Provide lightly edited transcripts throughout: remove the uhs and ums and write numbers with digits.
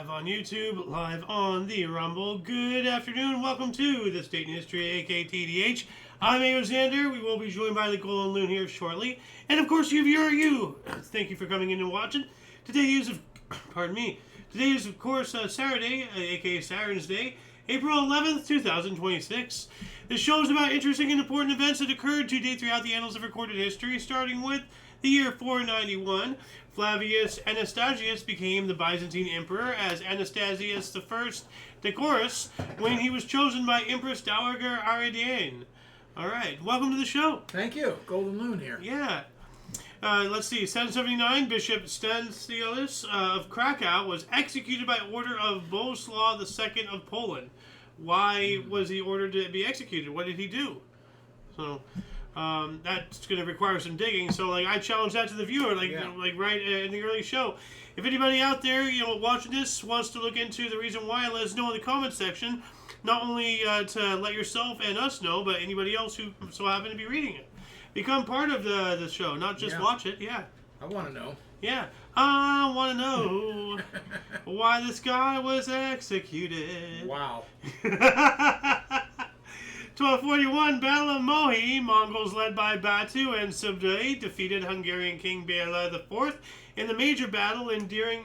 live on YouTube, live on the Rumble. Good afternoon, welcome to This Date in History, aka TDH. I'm Xander. We will be joined by the Golden Loon here shortly. And of course, you. Thank you for coming in and watching. Today is, of course, Saturday, aka Saturn's Day, April 11th, 2026. This show is about interesting and important events that occurred to date throughout the annals of recorded history, starting with the year 491. Flavius Anastasius became the Byzantine emperor as Anastasius I Decorus when he was chosen by Empress Dowager Ariadne. All right, welcome to the show. Thank you. Golden Loon here. Yeah. Let's see. 779, Bishop Stanislaus of Krakow was executed by order of Boleslaw II of Poland. Why was he ordered to be executed? What did he do? So that's going to require some digging. So, I challenge that to the viewer, right in the early show. If anybody out there, watching this wants to look into the reason why, let us know in the comments section. Not only to let yourself and us know, but anybody else who so happen to be reading it. Become part of the show, not just watch it. Yeah. I want to know. Yeah. I want to know why this guy was executed. Wow. 1241, Battle of Mohi. Mongols led by Batu and Subdai defeated Hungarian King Bela IV in the major battle enduring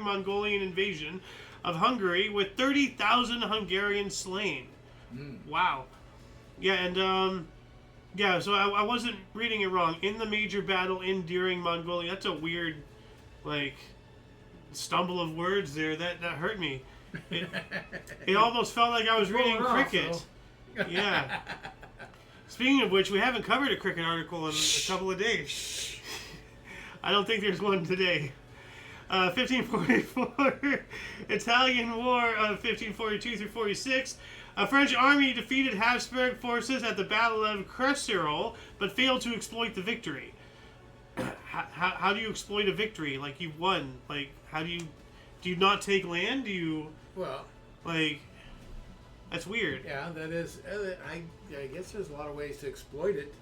Mongolian invasion of Hungary with 30,000 Hungarians slain. Wow. Yeah, and so I wasn't reading it wrong. In the major battle enduring Mongolia. That's a weird, stumble of words there. That hurt me. It almost felt like I was reading cricket. So. Yeah. Speaking of which, we haven't covered a cricket article in a couple of days. I don't think there's one today. 1544, Italian War of 1542 through 46. A French army defeated Habsburg forces at the Battle of Cresirol, but failed to exploit the victory. How do you exploit a victory? You've won. How do you not take land? Do you... Well... That's weird. Yeah, that is... I guess there's a lot of ways to exploit it.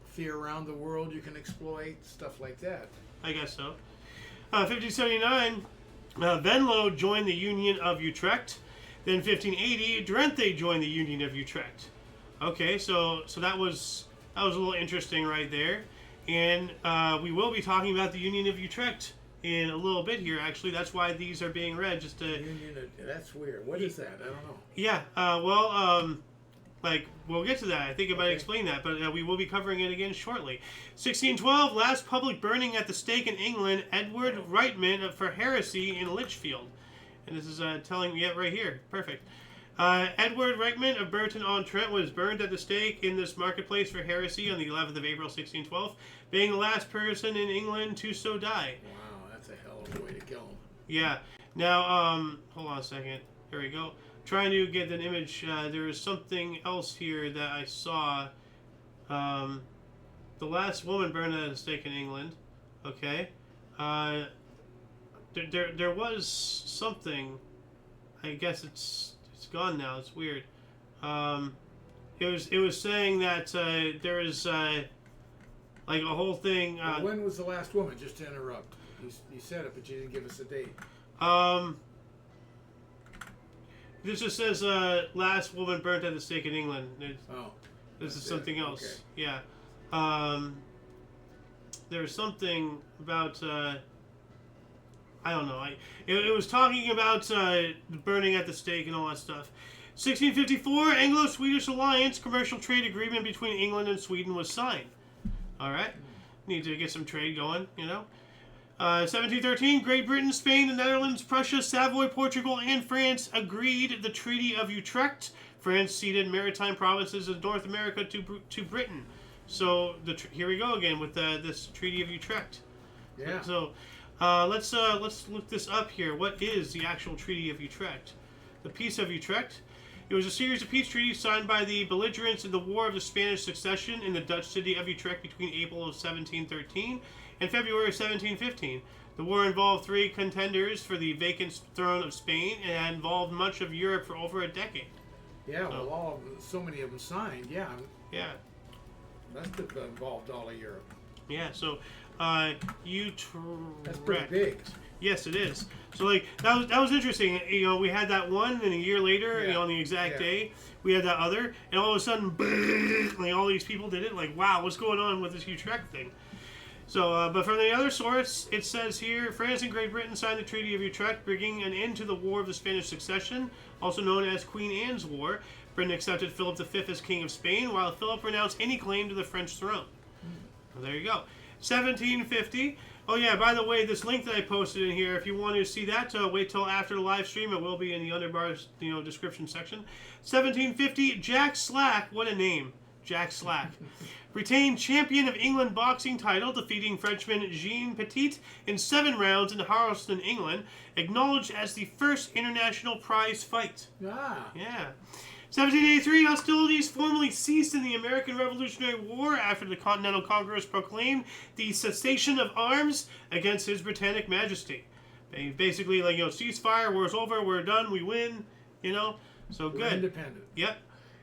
Fear around the world you can exploit, stuff like that. I guess so. 1579, Venlo joined the Union of Utrecht. Then 1580, Drenthe joined the Union of Utrecht. Okay, so that was a little interesting right there. And we will be talking about the Union of Utrecht in a little bit here, actually. That's why these are being read. That's weird. What is that? I don't know. Yeah, we'll get to that. I think I might explain that, but we will be covering it again shortly. 1612, last public burning at the stake in England, Edward Reitman for heresy in Lichfield. And this is telling me right here. Perfect. Edward Reitman of Burton-on-Trent was burned at the stake in this marketplace for heresy on the 11th of April, 1612, being the last person in England to so die. Wow, that's a hell of a way to kill him. Yeah. Now, hold on a second. Here we go. Trying to get an image. There is something else here that I saw. The last woman burned at a stake in England. Okay. There was something. I guess it's gone now. It's weird. It was saying that there is a whole thing. When was the last woman? Just to interrupt. You said it, but you didn't give us a date. This just says last woman burnt at the stake in England. This is something else. Okay. Yeah. There's something about. I don't know. It was talking about burning at the stake and all that stuff. 1654, Anglo-Swedish alliance, commercial trade agreement between England and Sweden was signed. All right. Need to get some trade going, 1713, Great Britain, Spain, the Netherlands, Prussia, Savoy, Portugal, and France agreed the Treaty of Utrecht. France ceded maritime provinces of North America to Britain. So here we go again with this Treaty of Utrecht. Yeah. So let's look this up here. What is the actual Treaty of Utrecht? The Peace of Utrecht. It was a series of peace treaties signed by the belligerents in the War of the Spanish Succession in the Dutch city of Utrecht between April of 1713 and February of 1715. The war involved three contenders for the vacant throne of Spain and involved much of Europe for over a decade. Yeah, so many of them signed. Yeah. Yeah. Must have involved all of Europe. Yeah, so Utrecht. That's pretty big. Yes, it is. So like that was interesting. You know, we had that one, and a year later, Yeah. you know, on the exact day, we had that other, and all of a sudden, like all these people did it. Like, wow, what's going on with this Utrecht thing? So, but from the other source, it says here, France and Great Britain signed the Treaty of Utrecht, bringing an end to the War of the Spanish Succession, also known as Queen Anne's War. Britain accepted Philip V as King of Spain, while Philip renounced any claim to the French throne. Well, there you go. 1750. Oh yeah, by the way, this link that I posted in here, if you want to see that, wait till after the live stream. It will be in the underbar, description section. 1750. Jack Slack. What a name, Jack Slack. Retained champion of England boxing title, defeating Frenchman Jean Petit in 7 rounds in Harleston, England. Acknowledged as the first international prize fight. Ah. Yeah. 1783, hostilities formally ceased in the American Revolutionary War after the Continental Congress proclaimed the cessation of arms against His Britannic Majesty. Basically, like, ceasefire, war's over, we're done, we win, so good. We're independent. Yep.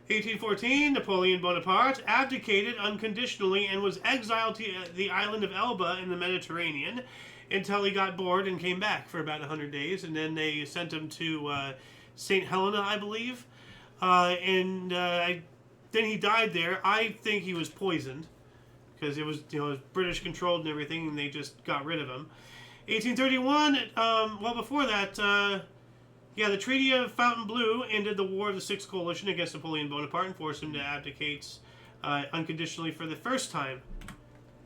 1814, Napoleon Bonaparte abdicated unconditionally and was exiled to the island of Elba in the Mediterranean until he got bored and came back for about 100 days, and then they sent him to St. Helena, I believe. Then he died there. I think he was poisoned because it was, it was British controlled and everything, and they just got rid of him. 1831. Well, before that, the Treaty of Fontainebleau ended the War of the Sixth Coalition against Napoleon Bonaparte and forced him to abdicate unconditionally for the first time.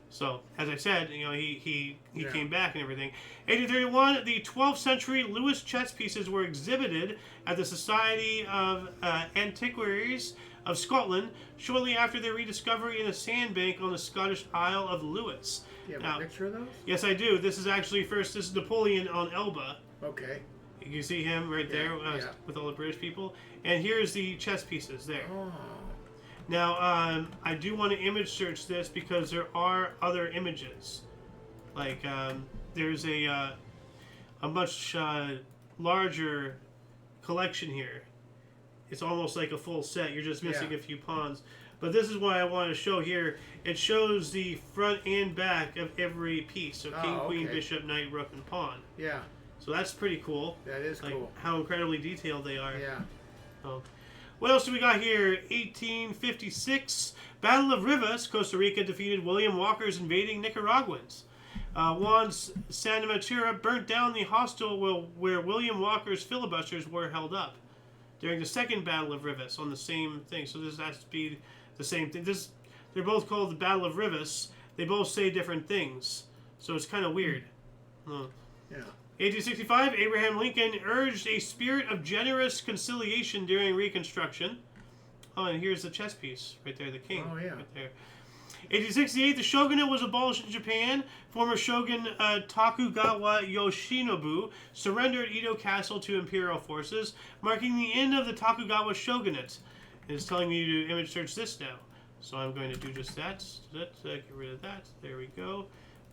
So, as I said, he came back and everything. 1831, the 12th century Lewis chess pieces were exhibited at the Society of Antiquaries of Scotland shortly after their rediscovery in a sandbank on the Scottish Isle of Lewis. You have a picture of those? Yes, I do. This is actually this is Napoleon on Elba. Okay. You see him right there with all the British people. And here's the chess pieces there. Oh. Now, I do want to image search this because there are other images. Like, there's a much larger collection here. It's almost like a full set. You're just missing a few pawns. But this is why I want to show here. It shows the front and back of every piece. So king, queen, bishop, knight, rook, and pawn. Yeah. So that's pretty cool. That is cool. How incredibly detailed they are. Yeah. Oh. What else do we got here? 1856. Battle of Rivas, Costa Rica defeated William Walker's invading Nicaraguans. Juan Santamatura burnt down the hostel where William Walker's filibusters were held up during the Second Battle of Rivas on the same thing. So this has to be the same thing. They're both called the Battle of Rivas. They both say different things. So it's kind of weird. Oh. Yeah. 1865, Abraham Lincoln urged a spirit of generous conciliation during Reconstruction. Oh, and here's the chess piece right there, the king. Oh, yeah. Right there. 1868, the shogunate was abolished in Japan. Former shogun Tokugawa Yoshinobu surrendered Edo Castle to imperial forces, marking the end of the Tokugawa shogunate. It's telling me to image search this now. So I'm going to do just that. Get rid of that. There we go.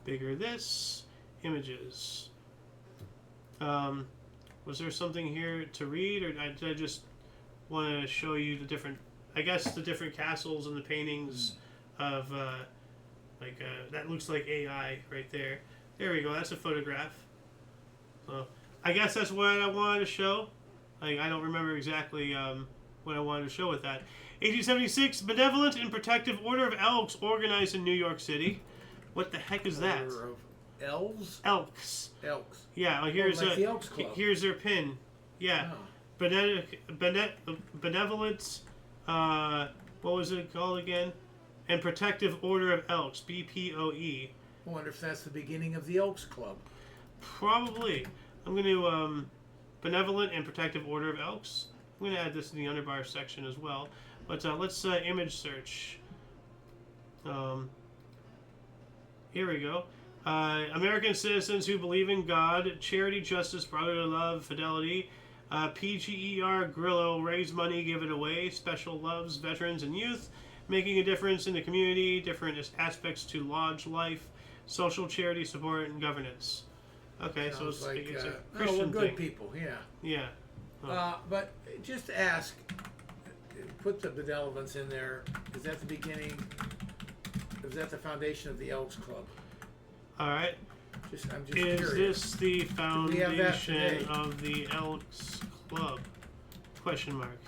Bigger this. Images. Was there something here to read, or did I just want to show you the different, I guess the different castles and the paintings of, that looks like AI right there. There we go, that's a photograph. So, I guess that's what I wanted to show. I don't remember exactly what I wanted to show with that. 1876, Benevolent and Protective Order of Elks organized in New York City. What the heck is that? Order of Elves? Elks. Elks. Yeah, well, here's like the Elks Club. Here's their pin. Yeah. Oh. Benevolent, what was it called again? And Protective Order of Elks, BPOE. I wonder if that's the beginning of the Elks Club. Probably. I'm going to, Benevolent and Protective Order of Elks. I'm going to add this in the underbar section as well. But let's image search. Here we go. American citizens who believe in God, charity, justice, brotherly love, fidelity, PGER, Grillo, raise money, give it away, special loves, veterans and youth, making a difference in the community, different aspects to lodge life, social charity, support, and governance. Okay, so it's like, a Christian we're good thing. people, yeah. Yeah. Oh. But just ask, put the benevolence in there. Is that the beginning? Is that the foundation of the Elks Club? All right. I'm just Is curious. this the we have that foundation today? of the Elks Club? Question mark.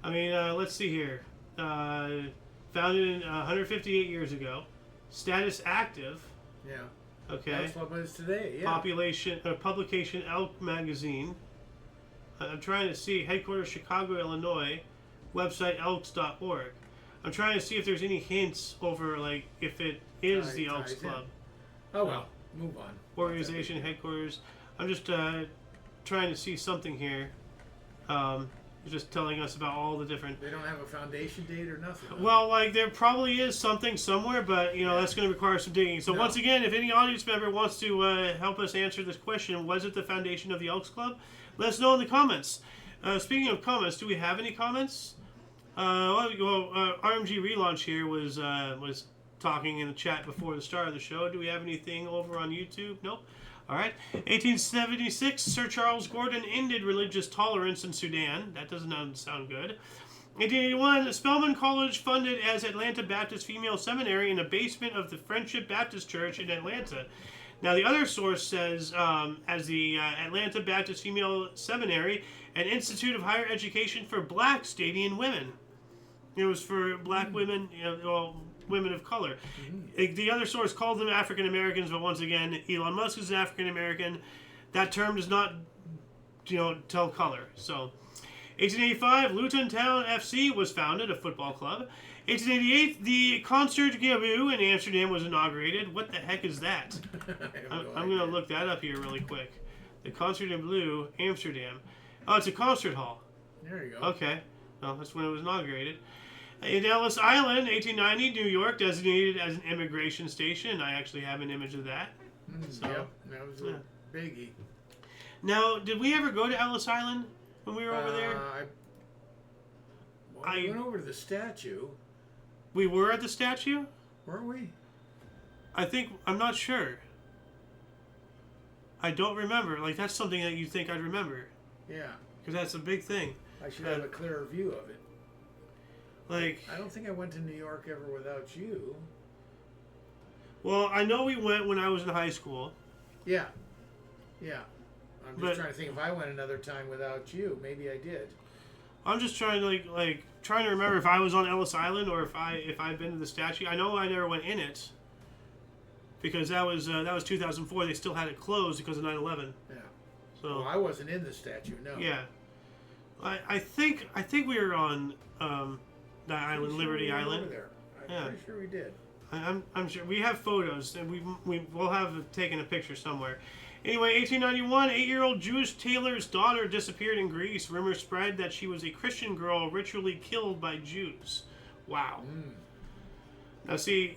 I mean, let's see here. Founded in 158 years ago. Status active. Yeah. Okay. That's what it is today. Yeah. Publication Elk Magazine. I'm trying to see. Headquarters Chicago, Illinois. Website elks.org. I'm trying to see if there's any hints over, like, if it is the Elks Club. Oh, well. Move on. Organization headquarters. I'm just trying to see something here. Just telling us about all the different. They don't have a foundation date or nothing. Huh? Well, like there probably is something somewhere, but that's going to require some digging. So once again, if any audience member wants to help us answer this question, was it the foundation of the Elks Club? Let us know in the comments. Speaking of comments, do we have any comments? RMG Relaunch here was talking in the chat before the start of the show. Do we have anything over on YouTube? Nope. All right. 1876, Sir Charles Gordon ended religious tolerance in Sudan. That doesn't sound good. 1881, Spelman College funded as Atlanta Baptist Female Seminary in the basement of the Friendship Baptist Church in Atlanta. Now, the other source says as the Atlanta Baptist Female Seminary, an institute of higher education for black Stadian women. It was for black women, women of color. The other source called them African Americans, but once again, Elon Musk is an African American. That term does not, tell color. So, 1885, Luton Town FC was founded, a football club. 1888, the Concert Gebouw in Amsterdam was inaugurated. What the heck is that? I'm going to look that up here really quick. The Concert Gebouw, Amsterdam. Oh, it's a concert hall. There you go. Okay. Well, that's when it was inaugurated. In Ellis Island, 1890, New York, designated as an immigration station. I actually have an image of that. Yep, that was a biggie. Now, did we ever go to Ellis Island when we were over there? We went over to the statue. We were at the statue? Weren't we? I'm not sure. I don't remember. Like, that's something that you think I'd remember. Yeah. Because that's a big thing. I should have a clearer view of it. Like, I don't think I went to New York ever without you. Well, I know we went when I was in high school. Yeah. I'm just trying to think if I went another time without you. Maybe I did. I'm just trying to trying to remember if I was on Ellis Island or if I'd been to the statue. I know I never went in it because that was 2004. They still had it closed because of 9/11. Yeah. So well, I wasn't in the statue. No. Yeah. I think we were on that island, Liberty Island. Over there. I'm pretty sure we did. I'm sure we have photos, and we'll have taken a picture somewhere. Anyway, 1891, 8-year-old Jewish tailor's daughter disappeared in Greece. Rumors spread that she was a Christian girl ritually killed by Jews. Wow. Now, see,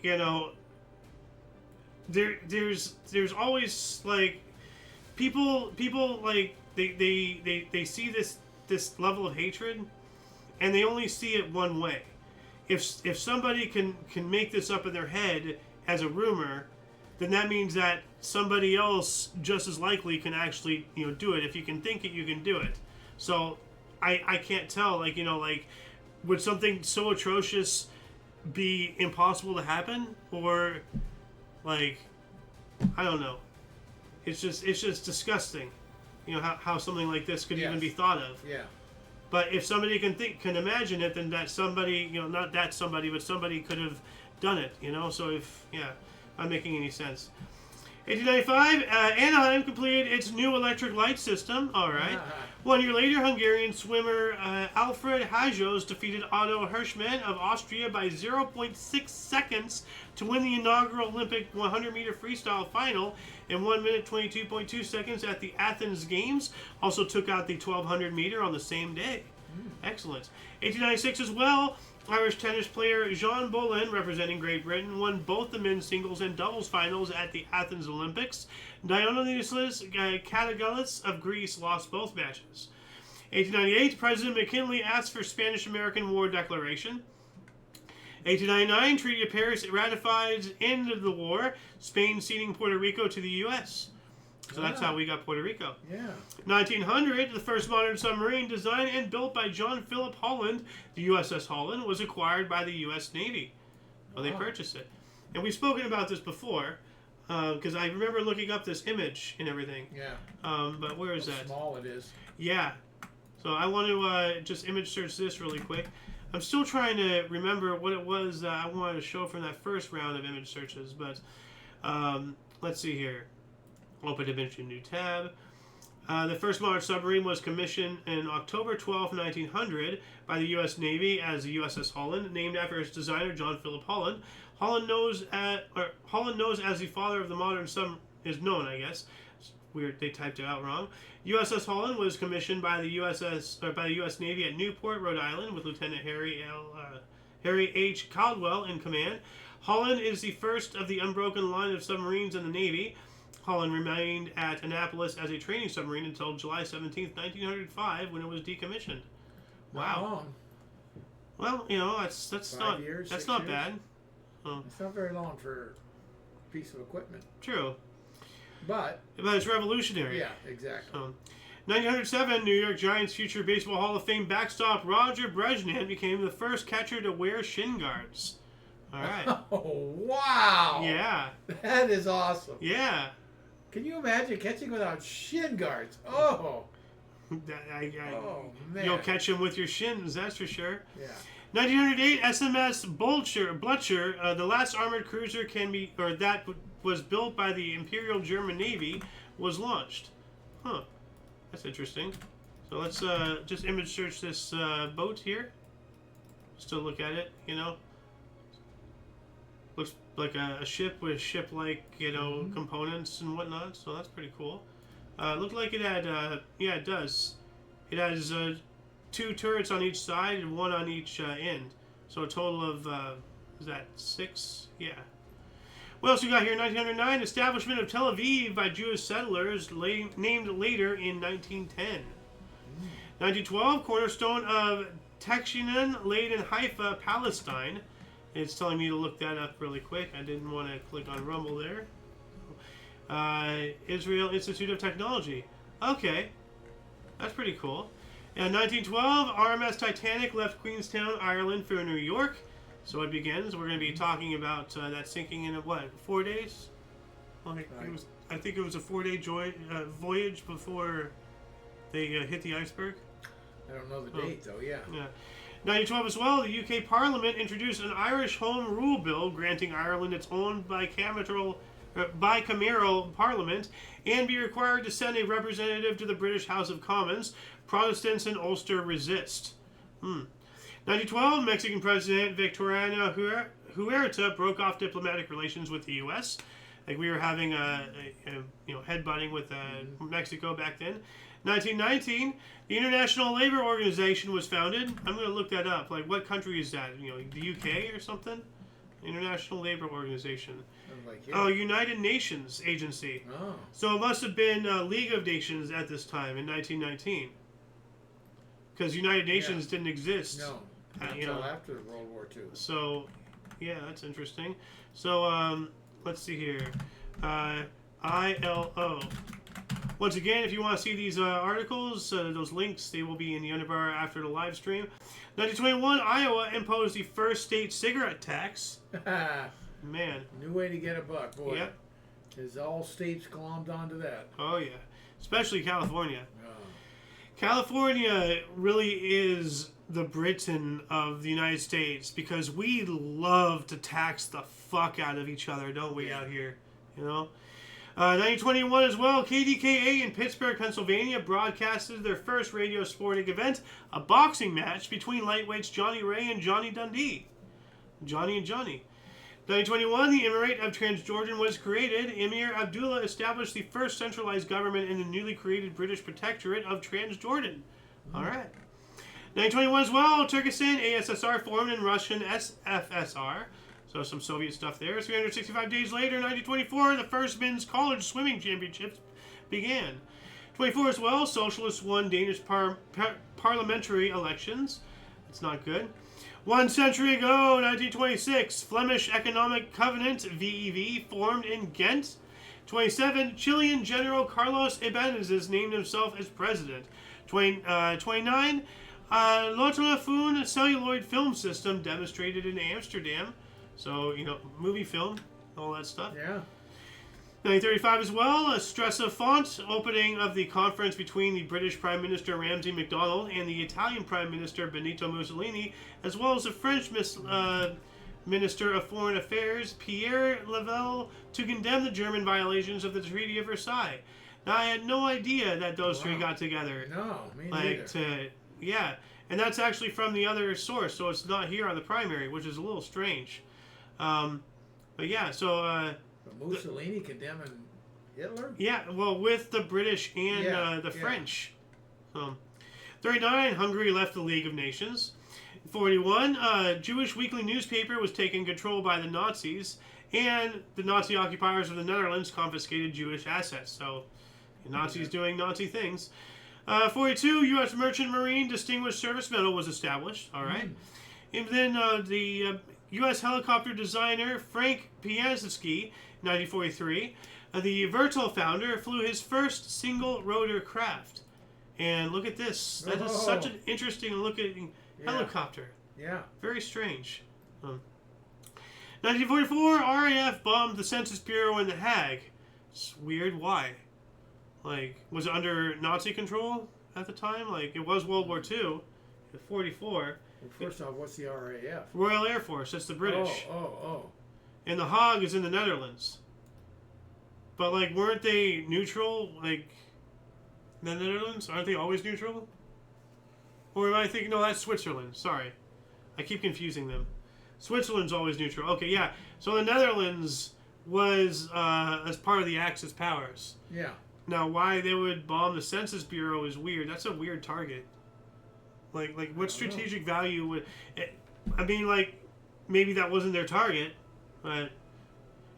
there's always like people like they see this level of hatred, and they only see it one way. If somebody can make this up in their head as a rumor, then that means that somebody else just as likely can actually do it. If you can think it, you can do it. So I can't tell, would something so atrocious be impossible to happen, or I don't know. It's just disgusting, how something like this could even be thought of. Yeah. But if somebody can imagine it, then that somebody, not that somebody, but somebody could have done it, So not making any sense. 1895, Anaheim completed its new electric light system. All right. 1 year later, Hungarian swimmer Alfred Hajos defeated Otto Hirschman of Austria by 0.6 seconds to win the inaugural Olympic 100-meter freestyle final in 1 minute 22.2 seconds at the Athens Games. Also took out the 1200 meter on the same day. Excellent. 1896 as well. Irish tennis player Jean Bolen, representing Great Britain, won both the men's singles and doubles finals at the Athens Olympics. Dionysios Katagoulis of Greece lost both matches. 1898, President McKinley asked for Spanish-American War declaration. 1899, Treaty of Paris ratified end of the war, Spain ceding Puerto Rico to the U.S. So that's how we got Puerto Rico. Yeah. 1900, the first modern submarine designed and built by John Philip Holland, the USS Holland, was acquired by the U.S. Navy. Well, they purchased it. And we've spoken about this before. because I remember looking up this image and everything. Yeah. But where is How that? small it is. Yeah. So I want to just image search this really quick. I'm still trying to remember what it was I wanted to show from that first round of image searches, but let's see here. Open image in new tab. The first modern submarine was commissioned in October 12, 1900 by the U.S. Navy as the USS Holland, named after its designer John Philip Holland. Holland knows as the father of the modern is known, I guess. It's weird, they typed it out wrong. USS Holland was commissioned by the U.S. Navy at Newport, Rhode Island, with Lieutenant Harry H. Caldwell in command. Holland is the first of the unbroken line of submarines in the Navy. Holland remained at Annapolis as a training submarine until July 17, 1905, when it was decommissioned. Wow. Well, you know, that's not years, that's 6 not years? bad. It's not very long for a piece of equipment. True. But it's revolutionary. yeah, exactly. 1907, New York Giants future Baseball Hall of Fame backstop Roger Brezhnev became the first catcher to wear shin guards. All right. Oh, wow. Yeah. That is awesome. Yeah. Can you imagine catching without shin guards? Oh. Oh, man. You'll catch them with your shins, that's for sure. Yeah. 1908, SMS Blucher, the last armored cruiser that was built by the Imperial German Navy, was launched. Huh. That's interesting. So let's just image search this boat here. Just to look at it, you know. Looks like a ship with ship-like, you know, components and whatnot. So that's pretty cool. Looked like it had, yeah, it does. It has 2 turrets on each side and 1 on each end. So a total of, is that 6? Yeah. What else we got here? 1909, establishment of Tel Aviv by Jewish settlers, named later in 1910. 1912, cornerstone of Tekshinan laid in Haifa, Palestine. It's telling me to look that up really quick. I didn't want to click on Rumble there. Israel Institute of Technology. Okay. That's pretty cool. And 1912, RMS Titanic left Queenstown, Ireland for New York. So it begins. We're going to be talking about that sinking in, 4 days? Okay. Right. I think it was a 4-day voyage before they hit the iceberg. I don't know the date, though, yeah. Yeah. 1912 as well, the UK Parliament introduced an Irish Home Rule Bill granting Ireland its own bicameral parliament and be required to send a representative to the British House of Commons. Protestants in Ulster resist. 1912, Mexican President Victoriano Huerta broke off diplomatic relations with the U.S. Like we were having a headbutting with Mexico back then. 1919, the International Labor Organization was founded. I'm going to look that up. Like, what country is that? You know, the UK or something? International Labor Organization. Oh, United Nations Agency. Oh. So it must have been League of Nations at this time in 1919. Because United Nations didn't exist. No, until after World War II. So, yeah, that's interesting. So, let's see here. ILO. Once again, if you want to see these articles, those links, they will be in the underbar after the live stream. 1921, Iowa imposed the first state cigarette tax. Man. New way to get a buck, boy. Yep. Because all states glommed onto that. Oh, yeah. Especially California. Oh. California really is the Britain of the United States because we love to tax the fuck out of each other, don't we, out here? You know? 1921 as well, KDKA in Pittsburgh, Pennsylvania broadcasted their first radio sporting event, a boxing match between lightweights Johnny Ray and Johnny Dundee. Johnny and Johnny. 1921, the Emirate of Transjordan was created. Emir Abdullah established the first centralized government in the newly created British Protectorate of Transjordan. All right. 1921 as well, Turkestan, ASSR formed in Russian SFSR. So some Soviet stuff there. 365 days later, 1924, the first men's college swimming championships began. 24 as well, socialists won Danish parliamentary elections. That's not good. 1 century ago, 1926, Flemish Economic Covenant, VEV, formed in Ghent. 27, Chilean General Carlos Ibáñez named himself as president. 29, Lotelefun celluloid film system demonstrated in Amsterdam. So, you know, movie film, all that stuff. Yeah. 1935 as well, a stress of font, opening of the conference between the British Prime Minister Ramsay MacDonald and the Italian Prime Minister Benito Mussolini, as well as the French Minister of Foreign Affairs Pierre Level to condemn the German violations of the Treaty of Versailles. Now, I had no idea that those three got together. No, me neither. Yeah, and that's actually from the other source, so it's not here on the primary, which is a little strange. But yeah, so... But Mussolini condemning Hitler? Yeah, well, with the British and the French. 39, Hungary left the League of Nations. 41, Jewish weekly newspaper was taken control by the Nazis, and the Nazi occupiers of the Netherlands confiscated Jewish assets. So, the Nazis doing Nazi things. 42, U.S. Merchant Marine Distinguished Service Medal was established. All right. And then the U.S. helicopter designer Frank Piasecki, 1943, the Vertol founder, flew his first single rotor craft. And look at this. That is such an interesting looking helicopter. Yeah. Very strange. 1944, RAF bombed the Census Bureau in The Hague. It's weird. Why? Like, was it under Nazi control at the time? Like, it was World War II. 44. Well, first off, what's the RAF? Royal Air Force. That's the British. Oh. And The Hague is in the Netherlands. But, like, weren't they neutral? Like, the Netherlands? Aren't they always neutral? Or am I thinking, no, that's Switzerland. Sorry. I keep confusing them. Switzerland's always neutral. Okay, yeah. So the Netherlands was as part of the Axis powers. Yeah. Now, why they would bomb the Census Bureau is weird. That's a weird target. Like what strategic value would... I mean, like, maybe that wasn't their target, but...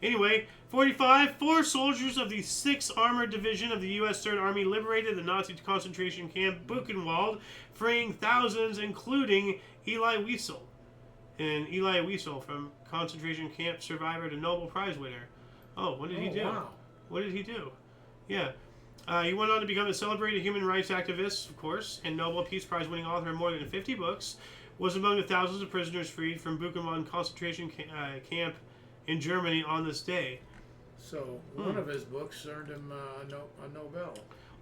Anyway, 45, 4 soldiers of the 6th Armored Division of the U.S. Third Army liberated the Nazi concentration camp Buchenwald, freeing thousands, including Eli Wiesel. And Eli Wiesel, from concentration camp survivor to Nobel Prize winner. Oh, what did he do? Wow. What did he do? Yeah. He went on to become a celebrated human rights activist, of course, and Nobel Peace Prize winning author of more than 50 books, was among the thousands of prisoners freed from Buchenwald concentration camp in Germany on this day. So one of his books earned him a Nobel.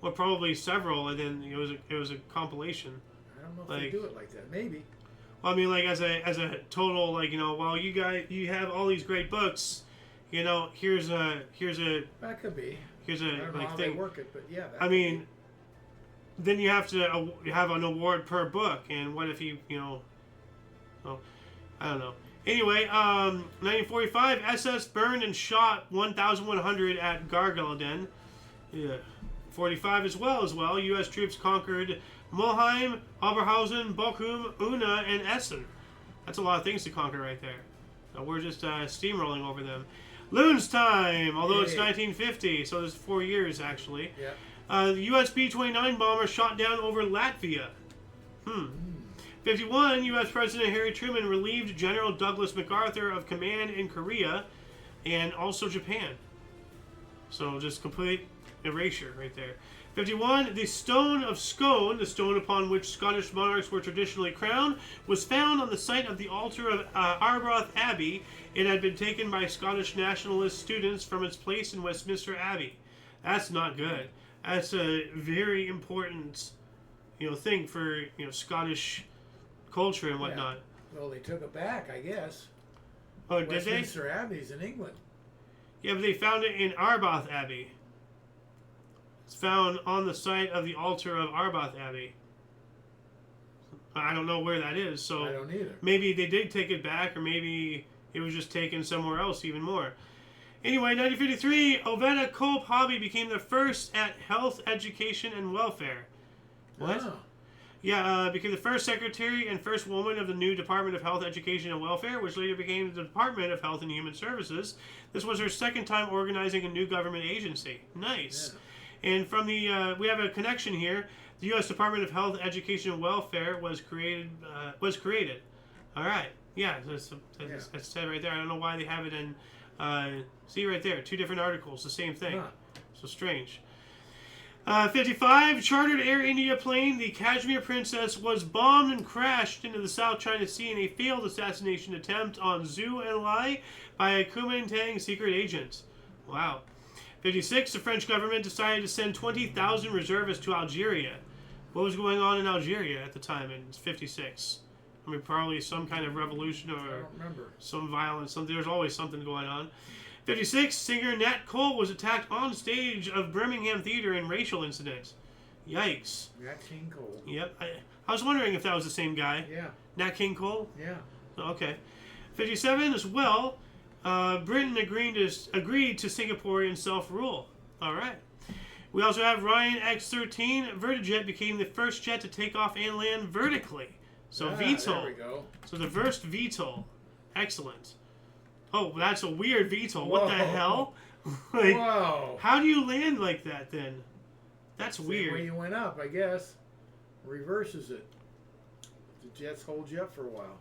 Well, probably several, and then it was a compilation. I don't know if they do it like that. Maybe. Well, I mean, like as a total, like, well, you have all these great books, here's a That could be. Here's a I don't know like how thing. they work it, but yeah. I mean, then you have to have an award per book, and what if well, I don't know. Anyway, 1945, SS burned and shot 1,100 at Gargalden. Yeah. 45 as well. U.S. troops conquered Mulheim, Oberhausen, Bochum, Unna, and Essen. That's a lot of things to conquer right there. So we're just steamrolling over them. Loon's time, although it's 1950, so there's 4 years actually. Yeah. The U.S. B-29 bomber shot down over Latvia. 51, U.S. President Harry Truman relieved General Douglas MacArthur of command in Korea and also Japan. So just complete erasure right there. 51, the stone of Scone, the stone upon which Scottish monarchs were traditionally crowned, was found on the site of the altar of Arbroath Abbey. It had been taken by Scottish nationalist students from its place in Westminster Abbey. That's not good. That's a very important, thing for Scottish culture and whatnot. Yeah. Well, they took it back, I guess. Oh, did they? Westminster Abbey's in England. Yeah, but they found it in Arbroath Abbey. It's found on the site of the altar of Arbroath Abbey. I don't know where that is, so I don't either. Maybe they did take it back, or maybe it was just taken somewhere else even more. Anyway, 1953, Oveta Cope Hobby became the first at Health, Education, and Welfare. What? Oh. Yeah, became the first secretary and first woman of the new Department of Health, Education, and Welfare, which later became the Department of Health and Human Services. This was her second time organizing a new government agency. Nice. Yeah. And from the, we have a connection here. The U.S. Department of Health, Education, and Welfare was created. All right. Yeah, that's said right there. I don't know why they have it in. See right there, 2 different articles, the same thing. Huh. So strange. 55, chartered Air India plane, the Kashmir Princess, was bombed and crashed into the South China Sea in a failed assassination attempt on Zhou Enlai by a Kuomintang secret agent. Wow. 56, the French government decided to send 20,000 reservists to Algeria. What was going on in Algeria at the time in 56? I mean, probably some kind of revolution or I don't remember. some violence. There's always something going on. 56, singer Nat Cole was attacked on stage of Birmingham Theatre in racial incident. Yikes. Nat King Cole. Yep. I was wondering if that was the same guy. Yeah. Nat King Cole? Yeah. Okay. 57 as well. Britain agreed to Singaporean self-rule. All right. We also have Ryan X-13 Vertijet became the first jet to take off and land vertically. So VTOL. There we go. So the first VTOL. Excellent. Oh, that's a weird VTOL. What the hell? Like, Whoa. how do you land like that then? That's Same weird. way you went up, I guess. Reverses it. The jets hold you up for a while.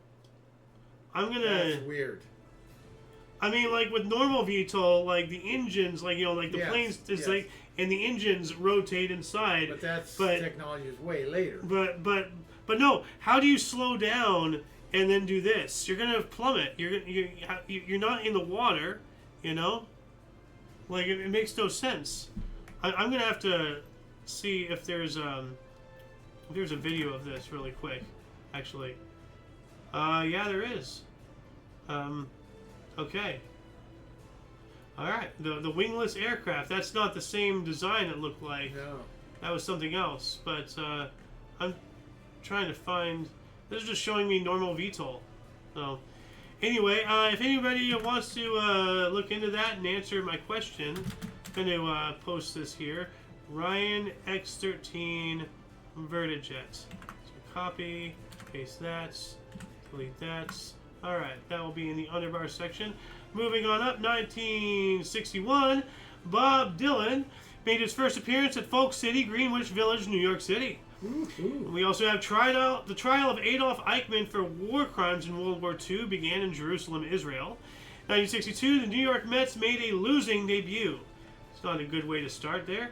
I'm gonna. That's weird. I mean, like with normal VTOL, like the engines, like like the Yes, planes, it's yes. like, and the engines rotate inside. But technology is way later. But no. How do you slow down and then do this? You're gonna plummet. You're not in the water, you know. Like it makes no sense. I'm gonna have to see if there's a video of this really quick, actually. Yeah, there is. Okay. All right. The wingless aircraft. That's not the same design it looked like. No. That was something else. But I'm trying to find. This is just showing me normal VTOL. So anyway, if anybody wants to look into that and answer my question, I'm going to post this here. Ryan X13 Vertijet. So copy, paste that, delete that. Alright, that will be in the underbar section. Moving on up, 1961, Bob Dylan made his first appearance at Folk City, Greenwich Village, New York City. Ooh. We also have the trial of Adolf Eichmann for war crimes in World War II began in Jerusalem, Israel. 1962, the New York Mets made a losing debut. It's not a good way to start there.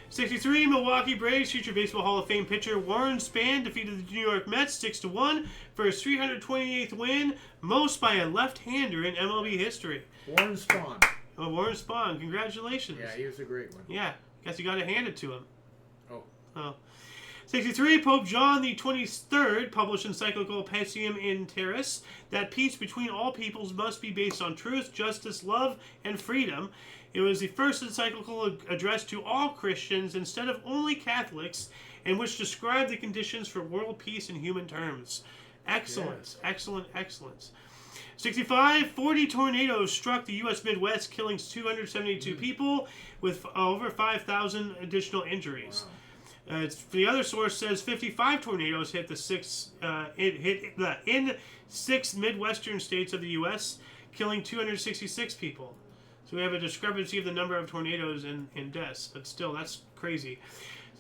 63, Milwaukee Braves future Baseball Hall of Fame pitcher Warren Spahn defeated the New York Mets 6-1 for his 328th win, most by a left-hander in MLB history. Warren Spahn. Oh, Warren Spahn, congratulations. Yeah, he was a great one. Yeah, guess you got to hand it to him. Oh. 63, Pope John the 23rd published encyclical Pacem in Terris that peace between all peoples must be based on truth, justice, love, and freedom. It was the first encyclical addressed to all Christians instead of only Catholics, and which described the conditions for world peace in human terms. Excellent, Yes. excellent, excellent. 65, 40 tornadoes struck the U.S. Midwest, killing 272 people with over 5,000 additional injuries. Wow. The other source says 55 tornadoes hit in 6 Midwestern states of the U.S., killing 266 people. So we have a discrepancy of the number of tornadoes and deaths, but still, that's crazy.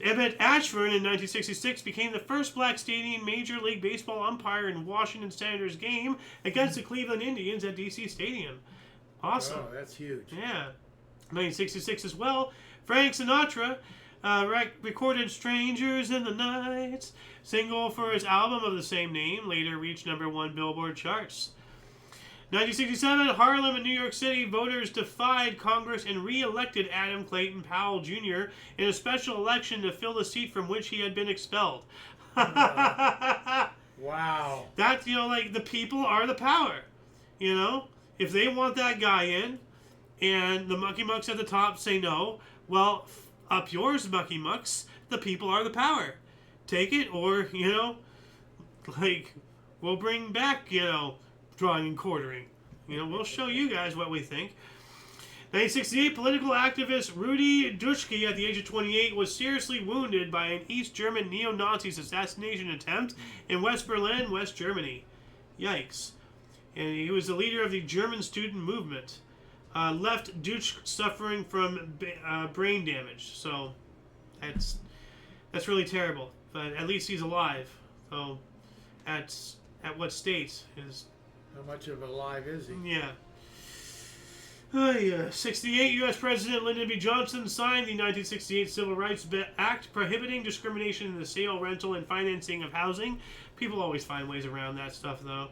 Emmett Ashburn in 1966 became the first black Canadian Major League Baseball umpire in Washington Senators game against the Cleveland Indians at D.C. Stadium. Awesome. Oh, that's huge. Yeah. 1966 as well, Frank Sinatra recorded Strangers in the Night, single for his album of the same name, later reached #1 Billboard charts. 1967, Harlem and New York City voters defied Congress and re-elected Adam Clayton Powell Jr. in a special election to fill the seat from which he had been expelled. Wow. That's, like, the people are the power. If they want that guy in, and the mucky mucks at the top say no, well, up yours, mucky mucks. The people are the power. Take it, or, we'll bring back, drawing and quartering. We'll show you guys what we think. 1968, political activist Rudi Dutschke, at the age of 28, was seriously wounded by an East German neo-Nazis assassination attempt in West Berlin, West Germany. Yikes. And he was the leader of the German student movement. Left Dutschke suffering from brain damage. So, that's really terrible. But at least he's alive. So, at what state is... How much of a live is he? Yeah. 68, U.S. President Lyndon B. Johnson signed the 1968 Civil Rights Act prohibiting discrimination in the sale, rental, and financing of housing. People always find ways around that stuff, though.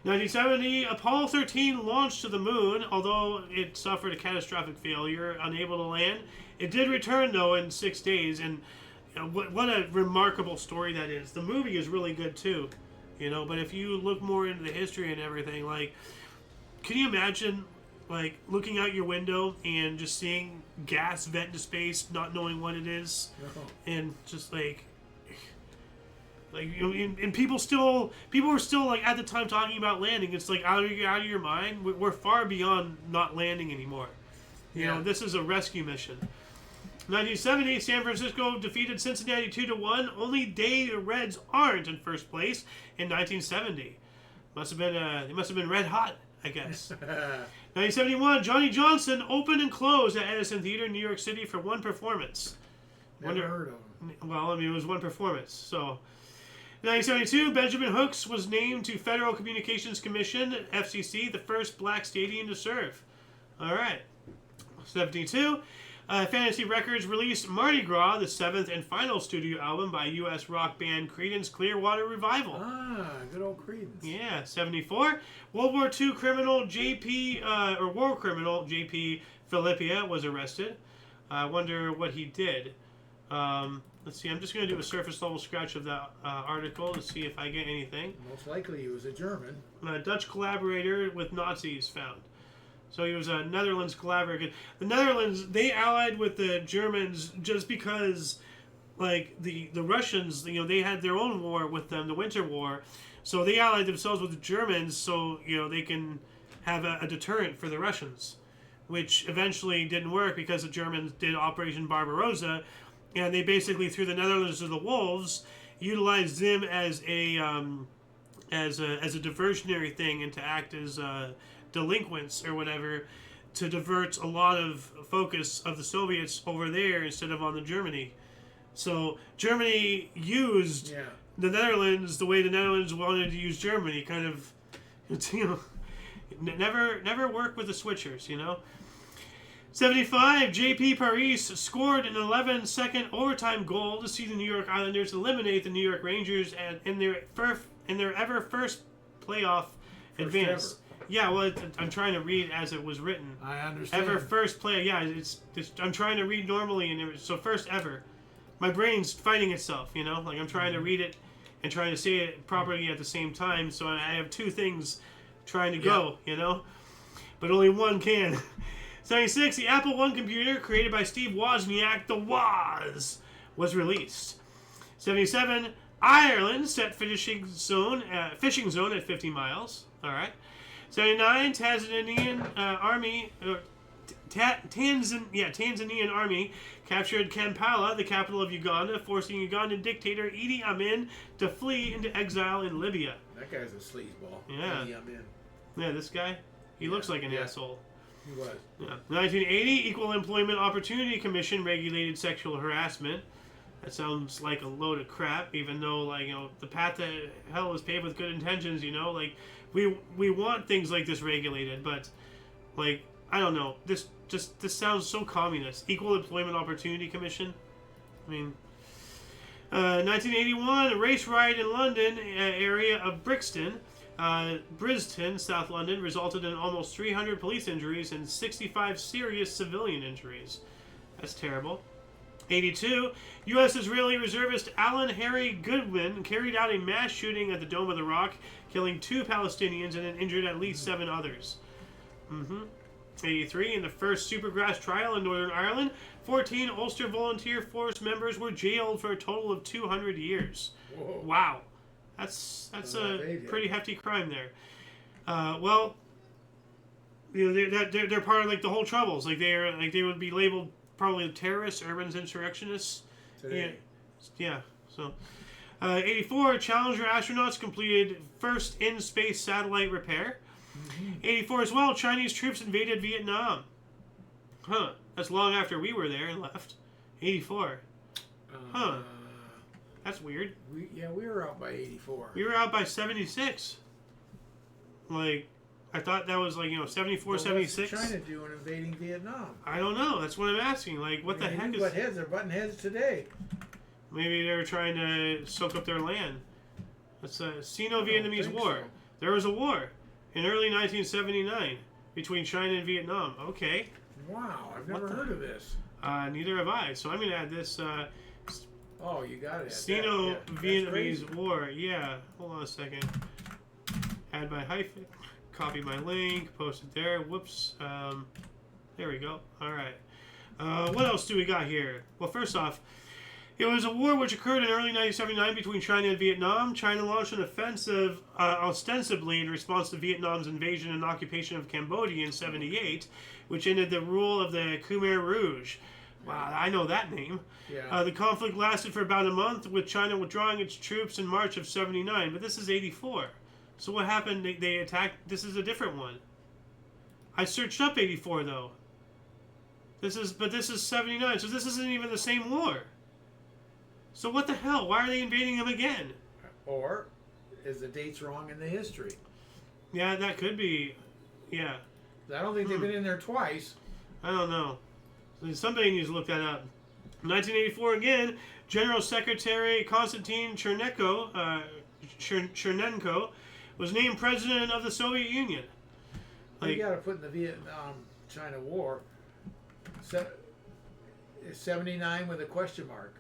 1970, Apollo 13 launched to the moon, although it suffered a catastrophic failure, unable to land. It did return, though, in 6 days, and what a remarkable story that is. The movie is really good, too, but if you look more into the history and everything, like, can you imagine, like, looking out your window and just seeing gas vent into space, not knowing what it is, and just, like, and people were still like at the time talking about landing. It's like out of your mind. We're far beyond not landing anymore. This is a rescue mission. 1970, San Francisco defeated Cincinnati 2-1. Only the Reds aren't in first place in 1970. They must have been red hot, I guess. 1971, Johnny Johnson opened and closed at Edison Theater in New York City for one performance. Never heard of him. Well, I mean, it was one performance, so. 1972, Benjamin Hooks was named to Federal Communications Commission, FCC, the first black stadium to serve. All right. 72, Fantasy Records released Mardi Gras, the 7th and final studio album by U.S. rock band Creedence Clearwater Revival. Ah, good old Creedence. Yeah. 74, World War II criminal war criminal J.P. Philippia was arrested. I wonder what he did. Let's see, I'm just going to do a surface level scratch of that article to see if I get anything. Most likely he was a German. A Dutch collaborator with Nazis found. So he was a Netherlands collaborator. The Netherlands, they allied with the Germans just because, like, the Russians, they had their own war with them, the Winter War. So they allied themselves with the Germans so, they can have a deterrent for the Russians. Which eventually didn't work because the Germans did Operation Barbarossa. And they basically threw the Netherlands to the wolves, utilized them as a diversionary thing and to act as delinquents or whatever, to divert a lot of focus of the Soviets over there instead of on the Germany. So Germany used the Netherlands the way the Netherlands wanted to use Germany. Kind of, never work with the switchers, 75, J.P. Paris scored an 11-second overtime goal to see the New York Islanders eliminate the New York Rangers in their ever first playoff advance. Ever. Yeah, well, I'm trying to read as it was written. I understand. Ever first play. Yeah, it's I'm trying to read normally, and so first ever. My brain's fighting itself, like I'm trying to read it and trying to say it properly at the same time. So I have two things trying to go, but only one can. 76, the Apple I computer, created by Steve Wozniak, the Woz, was released. 77, Ireland set fishing zone at 50 miles. All right. 79, Tanzanian army captured Kampala, the capital of Uganda, forcing Ugandan dictator Idi Amin to flee into exile in Libya. That guy's a sleazeball. Yeah. Idi Amin. Yeah, this guy, he looks like an asshole. He was. Yeah. 1980, Equal Employment Opportunity Commission regulated sexual harassment. That sounds like a load of crap, even though, the path to hell is paved with good intentions, we want things like this regulated, but, I don't know. This sounds so communist. Equal Employment Opportunity Commission. I mean, 1981, a race riot in London, area of Brixton, South London, resulted in almost 300 police injuries and 65 serious civilian injuries. That's terrible. 82, U.S. Israeli reservist Alan Harry Goodwin carried out a mass shooting at the Dome of the Rock, killing 2 Palestinians and injured at least 7 others. 83, in the first Supergrass trial in Northern Ireland, 14 Ulster Volunteer Force members were jailed for a total of 200 years. Whoa. Wow. That's a pretty hefty crime there. They're part of the whole troubles. They would be labeled probably terrorists, urban insurrectionists. Today. Yeah. So, 84, Challenger astronauts completed first in-space satellite repair. 84 as well, Chinese troops invaded Vietnam. Huh. That's long after we were there and left. 84. Huh. That's weird. We were out by 84. We were out by 76. I thought that was 74, 76. What's China doing invading Vietnam? I don't know. That's what I'm asking. What the heck is... Butt heads are butting heads today. Maybe they were trying to soak up their land. It's a Sino-Vietnamese War. So. There was a war in early 1979 between China and Vietnam. Okay. Wow, I've never heard of this. Neither have I. So I'm going to add this Oh, you got it. Sino-Vietnamese War. Yeah. Hold on a second. Add my hyphen. Copy my link. Post it there. Whoops. There we go. All right. What else do we got here? Well, first off, it was a war which occurred in early 1979 between China and Vietnam. China launched an offensive ostensibly in response to Vietnam's invasion and occupation of Cambodia in 1978, which ended the rule of the Khmer Rouge. Wow, I know that name. Yeah. The conflict lasted for about a month, with China withdrawing its troops in March of 1979. But this is 1984. So what happened? They attacked. This is a different one. I searched up 1984 though. This is 1979. So this isn't even the same war. So what the hell? Why are they invading them again? Or is the dates wrong in the history? Yeah, that could be. Yeah. I don't think they've been in there twice. I don't know. Somebody needs to look that up. 1984 again, General Secretary Konstantin Chernenko was named president of the Soviet Union. You got to put in the Vietnam-China War. 79 with a question mark.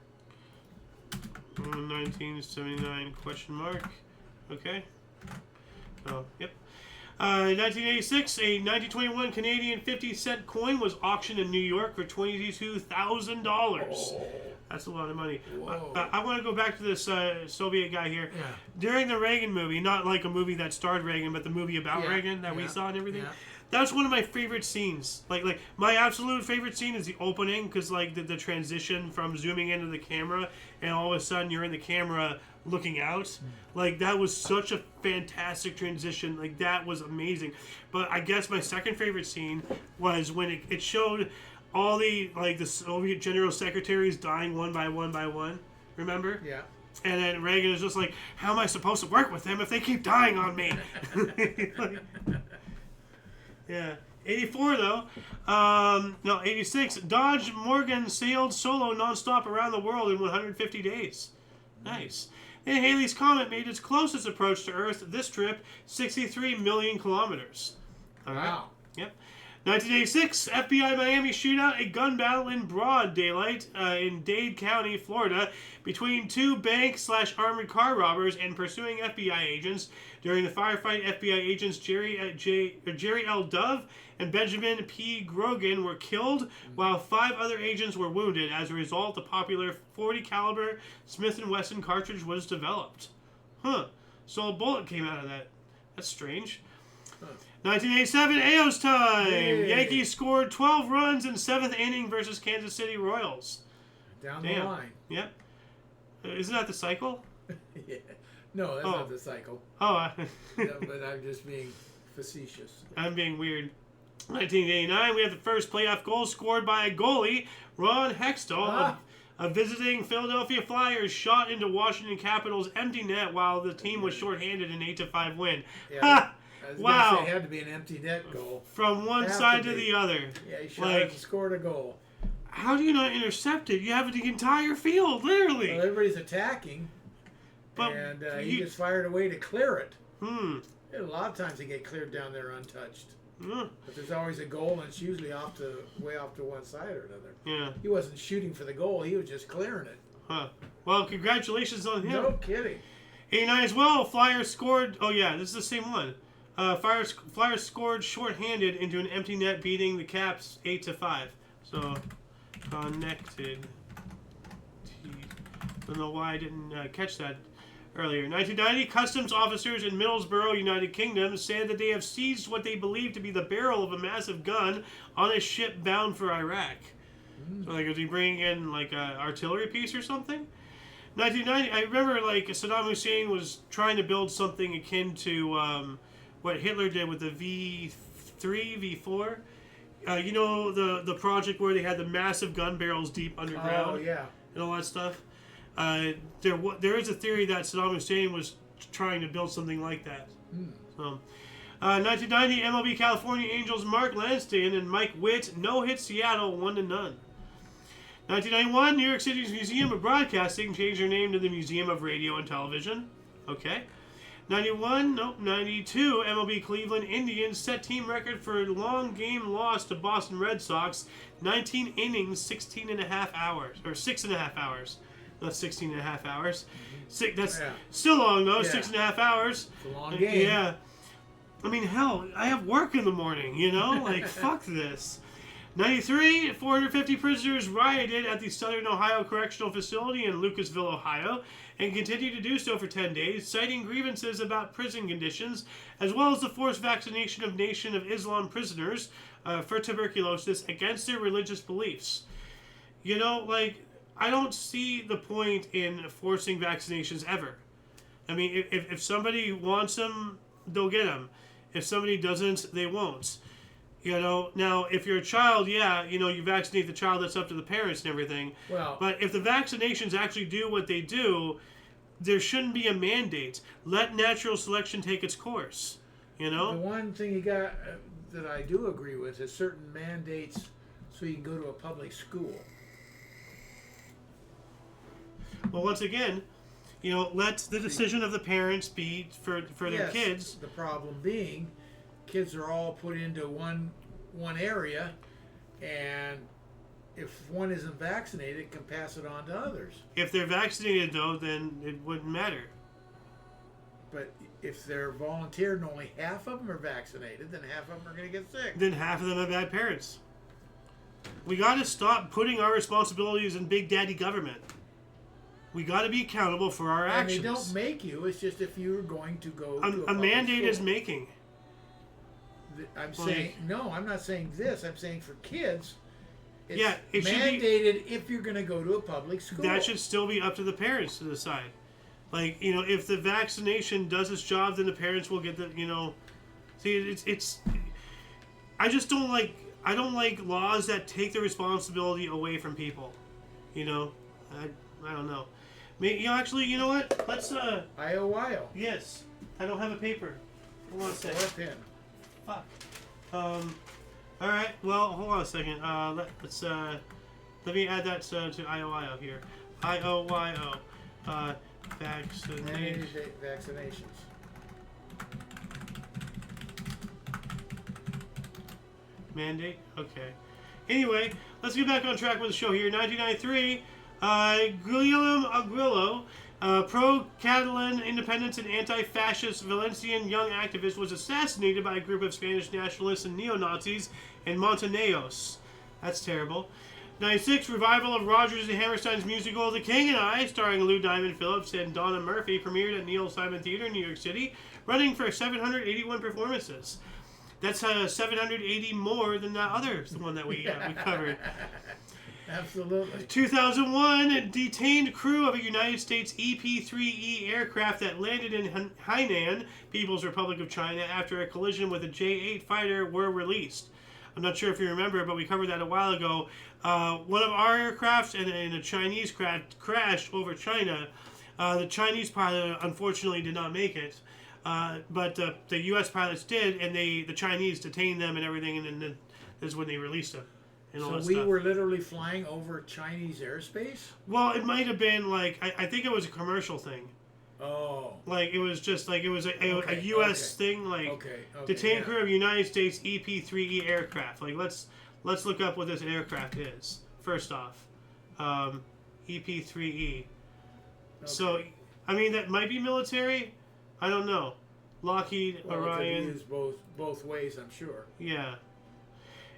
1979 question mark. Okay. Oh, yep. 1986, a 1921 Canadian 50-cent coin was auctioned in New York for $22,000. Oh. That's a lot of money. Whoa. I want to go back to this Soviet guy here. Yeah. During the Reagan movie, not like a movie that starred Reagan, but the movie about Reagan that we saw and everything. Yeah. That's one of my favorite scenes. Like my absolute favorite scene is the opening, because like the transition from zooming into the camera and all of a sudden you're in the camera looking out. Like that was such a fantastic transition. Like that was amazing. But I guess my second favorite scene was when it showed all the Soviet general secretaries dying one by one by one. Remember? Yeah. And then Reagan is just like, how am I supposed to work with them if they keep dying on me? Yeah. 84 though. No, 86. Dodge Morgan sailed solo nonstop around the world in 150 days. Nice. And Halley's Comet made its closest approach to Earth this trip, 63 million kilometers. All right. Wow. Yep. 1986, FBI Miami shootout, a gun battle in broad daylight in Dade County, Florida, between two bank/armored car robbers and pursuing FBI agents. During the firefight, FBI agents Jerry L. Dove and Benjamin P. Grogan were killed, while 5 other agents were wounded. As a result, the popular .40 caliber Smith & Wesson cartridge was developed. Huh. So a bullet came out of that. That's strange. 1987, Ao's time. Yay. Yankees scored 12 runs in 7th inning versus Kansas City Royals. Down the line. Yep. Isn't that the cycle? Yeah. No, that's not the cycle. Oh. No, but I'm just being facetious. I'm being weird. 1989, we have the first playoff goal scored by a goalie, Ron Hextall. A visiting Philadelphia Flyers shot into Washington Capitals' empty net while the team was shorthanded in 8-5 win. Yeah. Wow. It had to be an empty net goal. From one side to the other. Yeah, he shot it and scored a goal. How do you not intercept it? You have the entire field, literally. Well, everybody's attacking, and he gets fired away to clear it. A lot of times they get cleared down there untouched. But there's always a goal, and it's usually way off to one side or another. Yeah. He wasn't shooting for the goal. He was just clearing it. Huh. Well, congratulations on him. No kidding. 89 as well. Flyers scored. Oh, yeah, this is the same one. Flyers scored shorthanded into an empty net, beating the Caps 8-5. So, connected. I don't know why I didn't catch that earlier. 1990, customs officers in Middlesbrough, United Kingdom, said that they have seized what they believe to be the barrel of a massive gun on a ship bound for Iraq. So, like, is he bringing in, like, an artillery piece or something? 1990, I remember, like, Saddam Hussein was trying to build something akin to what Hitler did with the V3, V4. You know, the project where they had the massive gun barrels deep underground? Oh, yeah. And all that stuff? There is a theory that Saddam Hussein was trying to build something like that. So, 1990, MLB California Angels Mark Lanston and Mike Witt no-hit Seattle 1-0. 1991, New York City's Museum of Broadcasting changed their name to the Museum of Radio and Television. Okay. 91, nope, 92, MLB Cleveland Indians set team record for long game loss to Boston Red Sox, 19 innings, 16 and a half hours, or 6.5 hours, not 16 and a half hours. That's still long though, 6.5 hours. It's a long game. Yeah. I mean, hell, I have work in the morning, you know? Like, fuck this. 93, 450 prisoners rioted at the Southern Ohio Correctional Facility in Lucasville, Ohio, and continued to do so for 10 days, citing grievances about prison conditions, as well as the forced vaccination of Nation of Islam prisoners for tuberculosis against their religious beliefs. You know, like, I don't see the point in forcing vaccinations ever. I mean, if somebody wants them, they'll get them. If somebody doesn't, they won't. You know, now, if you're a child, you vaccinate the child, that's up to the parents and everything. Well, but if the vaccinations actually do what they do, there shouldn't be a mandate. Let natural selection take its course, you know? The one thing you got that I do agree with is certain mandates so you can go to a public school. Well, once again, let the decision of the parents be for their kids. The problem being, kids are all put into one area, and if one isn't vaccinated, it can pass it on to others. If they're vaccinated, though, then it wouldn't matter. But if they're volunteered and only half of them are vaccinated, then half of them are going to get sick. Then half of them have bad parents. We got to stop putting our responsibilities in Big Daddy government. We got to be accountable for our actions. And they don't make you. It's just if you're going to go to a mandate school. Is making. I'm saying no. I'm not saying this. I'm saying for kids. It's it mandated if you're going to go to a public school. That should still be up to the parents to decide. Like, if the vaccination does its job, then the parents will get the, See, it's. I just don't like. I don't like laws that take the responsibility away from people. I don't know. Actually, you know what? Let's IOYO. Yes. I don't have a paper. Hold on a second. Or a pen. Fuck. All right. Well, hold on a second. Let's let me add that to IOYO here. IOYO. Vaccinations. Mandate? Okay. Anyway, let's get back on track with the show here. 1993, Guillermo Aguilo, pro-Catalan independence and anti-fascist Valencian young activist, was assassinated by a group of Spanish nationalists and neo-Nazis in Montañeros. That's terrible. 96, revival of Rodgers and Hammerstein's musical The King and I, starring Lou Diamond Phillips and Donna Murphy, premiered at Neil Simon Theater in New York City, running for 781 performances. That's 780 more than that other one that we covered. Absolutely. 2001, detained crew of a United States EP-3E aircraft that landed in Hainan, People's Republic of China, after a collision with a J-8 fighter were released. I'm not sure if you remember, but we covered that a while ago. One of our aircrafts and a Chinese craft crashed over China. The Chinese pilot, unfortunately, did not make it. But the U.S. pilots did, and the Chinese detained them and everything, and then this is when they released them. So we were literally flying over Chinese airspace? Well, it might have been like, I think it was a commercial thing. Oh. Like, it was just like, it was a U.S. thing, like, detained crew of United States EP-3E aircraft. Like, let's look up what this aircraft is, first off. EP-3E. Okay. So, I mean, that might be military. I don't know. Lockheed, Orion. It could be used both ways, I'm sure. Yeah.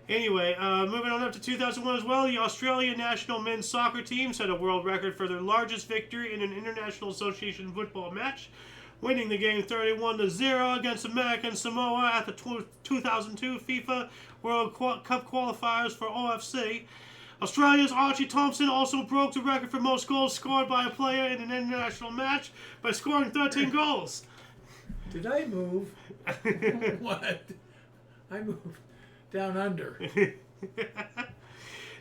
Anyway, moving on up to 2001 as well, the Australian national men's soccer team set a world record for their largest victory in an International Association football match, winning the game 31-0 against American Samoa at the 2002 FIFA World Cup qualifiers for OFC. Australia's Archie Thompson also broke the record for most goals scored by a player in an international match by scoring 13 goals. Did I move? What? I moved down under.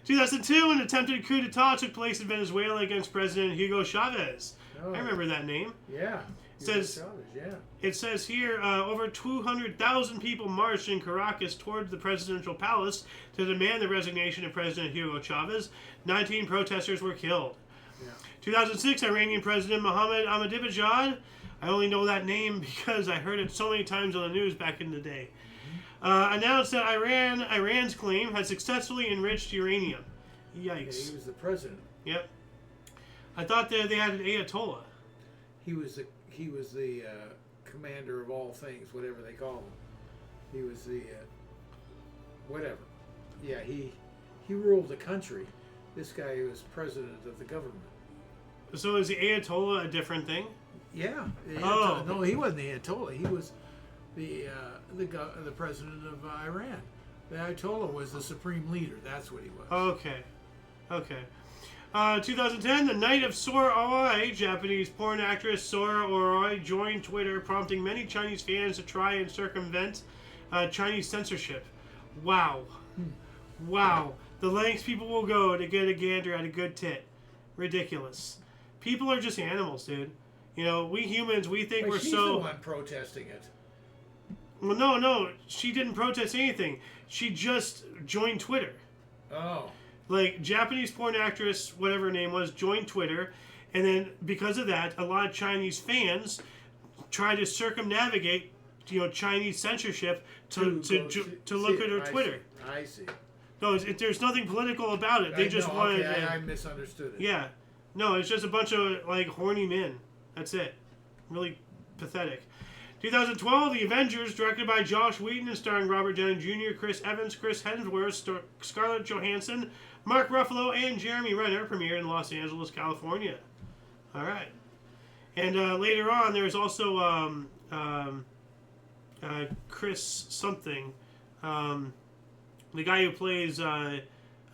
2002, an attempted coup d'etat took place in Venezuela against President Hugo Chavez. I remember that name. Yeah. It says here, over 200,000 people marched in Caracas towards the presidential palace to demand the resignation of President Hugo Chavez. 19 protesters were killed. Yeah. 2006, Iranian President Mohammad Ahmadinejad I only know that name because I heard it so many times on the news back in the day. Announced that Iran's claim has successfully enriched uranium. Yikes. Yeah, he was the president. Yep. I thought that they had an Ayatollah. He was the commander of all things, whatever they call him. He was the whatever. Yeah, he ruled the country. This guy was president of the government. So is the Ayatollah a different thing? Yeah. Oh. No, he wasn't the Ayatollah. He was the president of Iran. The Ayatollah was the supreme leader. That's what he was. Okay. 2010, the night of Sora Aoi, Japanese porn actress Sora Aoi joined Twitter, prompting many Chinese fans to try and circumvent Chinese censorship. Wow. Wow. The lengths people will go to get a gander at a good tit. Ridiculous. People are just animals, dude. You know, we humans, we think we're she's so... the one protesting it. Well, no. She didn't protest anything. She just joined Twitter. Oh. Like, Japanese porn actress, whatever her name was, joined Twitter, and then because of that, a lot of Chinese fans try to circumnavigate, Chinese censorship to look at her Twitter. I see. No, there's nothing political about it. They just wanted. Okay, I misunderstood it. Yeah, no, it's just a bunch of like horny men. That's it. Really pathetic. 2012, The Avengers, directed by Josh Whedon and starring Robert Downey Jr., Chris Evans, Chris Hemsworth, Scarlett Johansson, Mark Ruffalo, and Jeremy Renner, premiered in Los Angeles, California. All right. And later on, there's also Chris something, the guy who plays the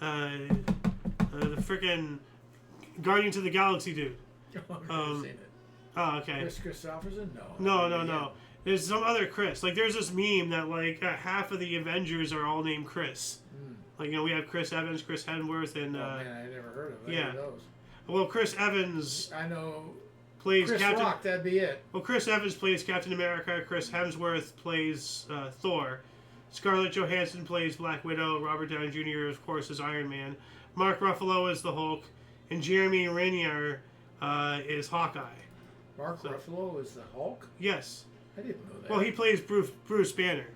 frickin' Guardians of the Galaxy dude. I've never seen it. Oh, okay. Chris Christopherson? No. There's some other Chris. Like, there's this meme that, like, half of the Avengers are all named Chris. Like, we have Chris Evans, Chris Hemsworth, and... oh, man, I never heard of any of those. Well, Chris Evans... I know... plays Chris Captain... Rock, that'd be it. Well, Chris Evans plays Captain America. Chris Hemsworth plays Thor. Scarlett Johansson plays Black Widow. Robert Downey Jr., of course, is Iron Man. Mark Ruffalo is the Hulk. And Jeremy Renner is Hawkeye. Mark Ruffalo is the Hulk? Yes. I didn't know that. Well, he plays Bruce Banner.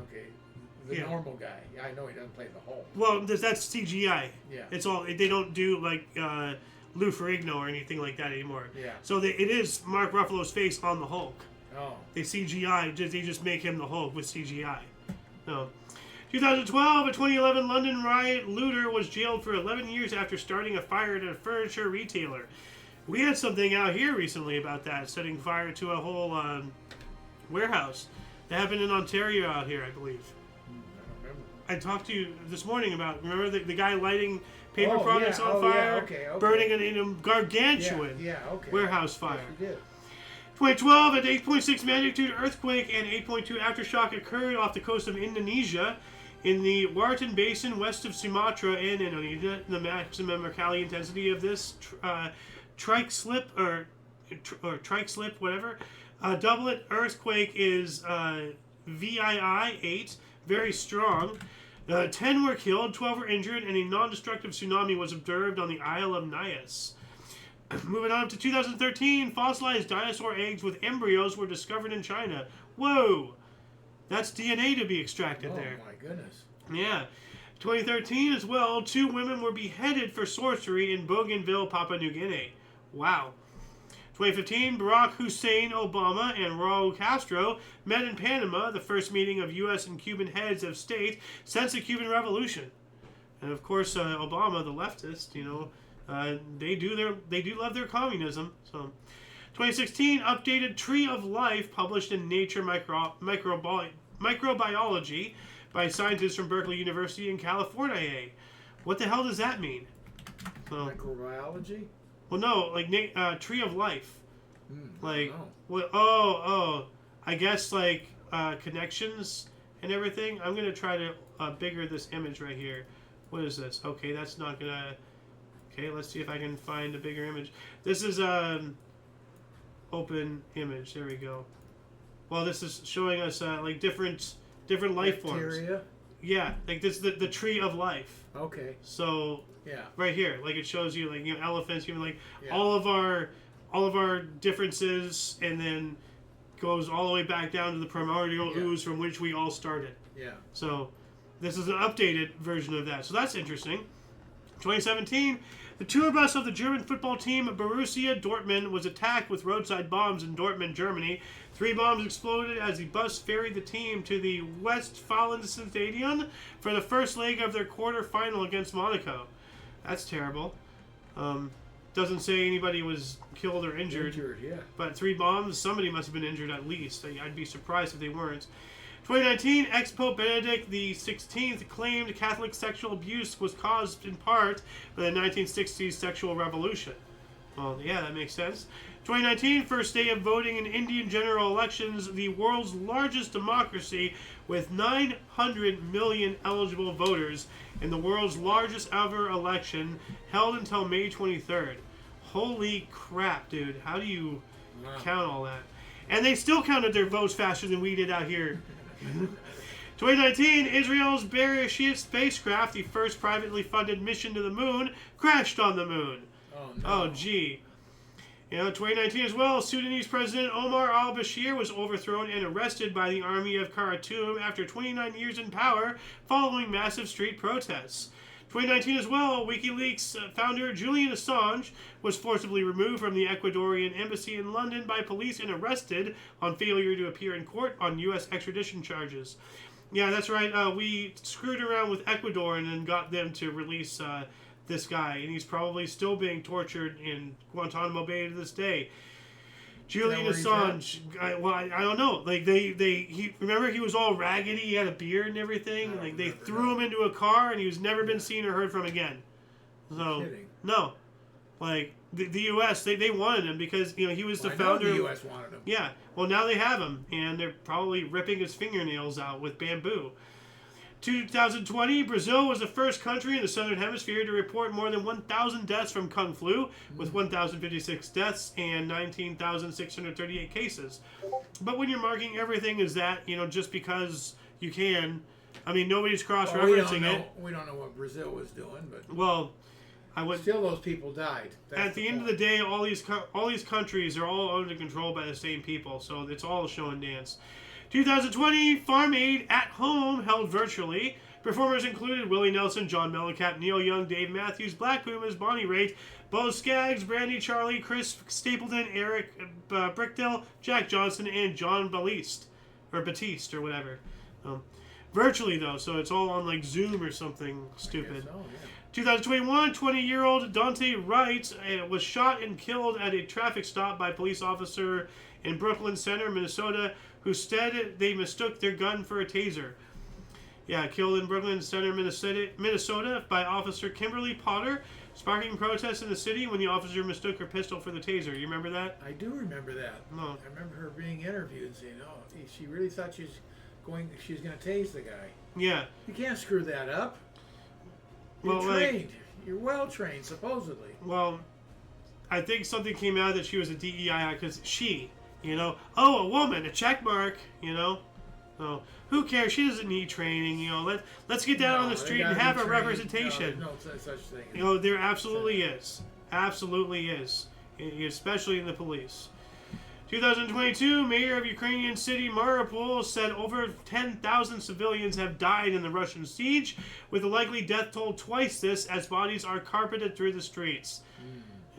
Okay. The normal guy. I know he doesn't play the Hulk. Well, that's CGI. Yeah. It's all... They don't do, like, Lou Ferrigno or anything like that anymore. Yeah. So it is Mark Ruffalo's face on the Hulk. Oh. They CGI. They just make him the Hulk with CGI. No. 2012, a 2011 London riot looter was jailed for 11 years after starting a fire at a furniture retailer. We had something out here recently about that, setting fire to a whole warehouse. That happened in Ontario out here, I believe. I don't remember. I talked to you this morning about, remember the guy lighting paper products on fire? Yeah, okay. Burning it in a gargantuan warehouse fire. Yes, you did. 2012, an 8.6 magnitude earthquake and 8.2 aftershock occurred off the coast of Indonesia in the Wartan Basin west of Sumatra in Indonesia. The maximum mercalli intensity of this trike slip, whatever, doublet earthquake is VII 8, very strong. 10 were killed, 12 were injured, and a non-destructive tsunami was observed on the Isle of Nias. Moving on to 2013, fossilized dinosaur eggs with embryos were discovered in China. Whoa! That's DNA to be extracted there. Oh my goodness. Yeah. 2013 as well, 2 women were beheaded for sorcery in Bougainville, Papua New Guinea. Wow. 2015, Barack Hussein Obama and Raul Castro met in Panama, the first meeting of U.S. and Cuban heads of state since the Cuban Revolution. And of course, Obama, the leftist, they do love their communism. So, 2016, updated Tree of Life published in Nature Microbiology by scientists from Berkeley University in California. What the hell does that mean? Microbiology? Well, no, like Tree of Life. Like, I guess like connections and everything. I'm gonna try to bigger this image right here. What is this? Okay, that's not gonna. Okay, let's see if I can find a bigger image. This is open image. There we go. Well, this is showing us like different life Bacteria? forms. Yeah, like this is the Tree of Life. Okay. So yeah, right here, like it shows you like elephants, even like all of our all of our differences, and then goes all the way back down to the primordial ooze from which we all started. Yeah. So this is an updated version of that. So that's interesting. 2017, the tour bus of the German football team Borussia Dortmund was attacked with roadside bombs in Dortmund, Germany. 3 bombs exploded as the bus ferried the team to the Westfalenstadion for the first leg of their quarter-final against Monaco. That's terrible. Doesn't say anybody was killed or injured. But 3 bombs, somebody must have been injured at least. I'd be surprised if they weren't. 2019, ex-Pope Benedict XVI claimed Catholic sexual abuse was caused in part by the 1960s sexual revolution. Well, yeah, that makes sense. 2019, first day of voting in Indian general elections, the world's largest democracy with 900 million eligible voters in the world's largest ever election held until May 23rd. Holy crap, dude. How do you count all that? And they still counted their votes faster than we did out here. 2019, Israel's Bereshit spacecraft, the first privately funded mission to the moon, crashed on the moon. Oh, no. Oh, gee. 2019 as well, Sudanese President Omar al-Bashir was overthrown and arrested by the army of Khartoum after 29 years in power following massive street protests. 2019 as well, WikiLeaks founder Julian Assange was forcibly removed from the Ecuadorian embassy in London by police and arrested on failure to appear in court on U.S. extradition charges. Yeah, that's right. We screwed around with Ecuador and then got them to release this guy, and he's probably still being tortured in Guantanamo Bay to this day. Julian Assange. I don't know. Like remember he was all raggedy. He had a beard and everything. And, like they threw him into a car, and he was never been seen or heard from again. So no, like the U.S. they wanted him because he was the founder. The U.S. wanted him. Yeah. Well, now they have him, and they're probably ripping his fingernails out with bamboo. 2020, Brazil was the first country in the southern hemisphere to report more than 1,000 deaths from Kung Flu, with 1,056 deaths and 19,638 cases. But when you're marking everything as that, just because you can, I mean, nobody's cross-referencing it. We don't know what Brazil was doing, but still those people died. At the end of the day, all these countries are all owned and controlled by the same people, so it's all a show and dance. 2020, Farm Aid at Home held virtually. Performers included Willie Nelson, John Mellencamp, Neil Young, Dave Matthews, Black Pumas, Bonnie Raitt, Bo Skaggs, Brandy Charlie, Chris Stapleton, Eric Brickdale, Jack Johnson, and John Batiste, or whatever. Virtually though, so it's all on like Zoom or something stupid. So, yeah. 2021, 20-year-old Dante Wright was shot and killed at a traffic stop by a police officer in Brooklyn Center, Minnesota, who said they mistook their gun for a taser. Yeah, killed in Brooklyn Center, Minnesota by Officer Kimberly Potter, sparking protests in the city when the officer mistook her pistol for the taser. You remember that? I do remember that. No. I remember her being interviewed saying, she really thought she was going to tase the guy. Yeah. You can't screw that up. You're trained. You're well trained, supposedly. Well, I think something came out that she was a DEI because a woman, a check mark, So who cares? She doesn't need training. Let's get down on the street and have a representation. No such thing. There absolutely is. Absolutely is. Especially in the police. 2022, mayor of Ukrainian city Mariupol said over 10,000 civilians have died in the Russian siege, with the likely death toll twice this as bodies are carpeted through the streets.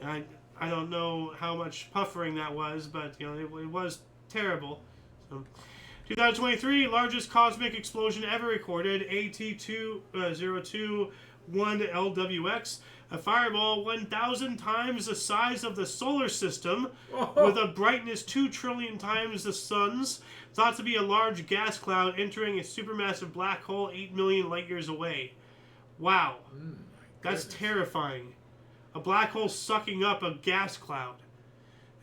I don't know how much puffering that was, but it was terrible. So, 2023, largest cosmic explosion ever recorded, AT2021 LWX, a fireball 1,000 times the size of the solar system, with a brightness 2 trillion times the sun's, thought to be a large gas cloud entering a supermassive black hole 8 million light years away. Wow. That's terrifying. A black hole sucking up a gas cloud.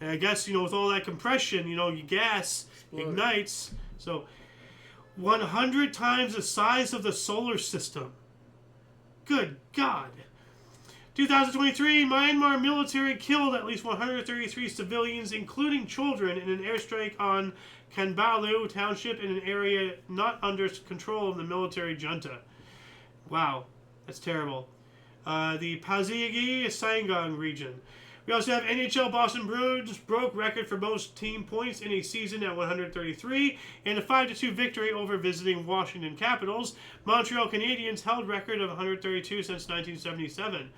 And I guess, with all that compression, your gas ignites. So, 100 times the size of the solar system. Good God. 2023, Myanmar military killed at least 133 civilians, including children, in an airstrike on Kanbalu Township in an area not under control of the military junta. Wow, that's terrible. The Paziagi Sangong region. We also have NHL Boston Bruins broke record for most team points in a season at 133, and a 5-2 victory over visiting Washington Capitals. Montreal Canadiens held record of 132 since 1977.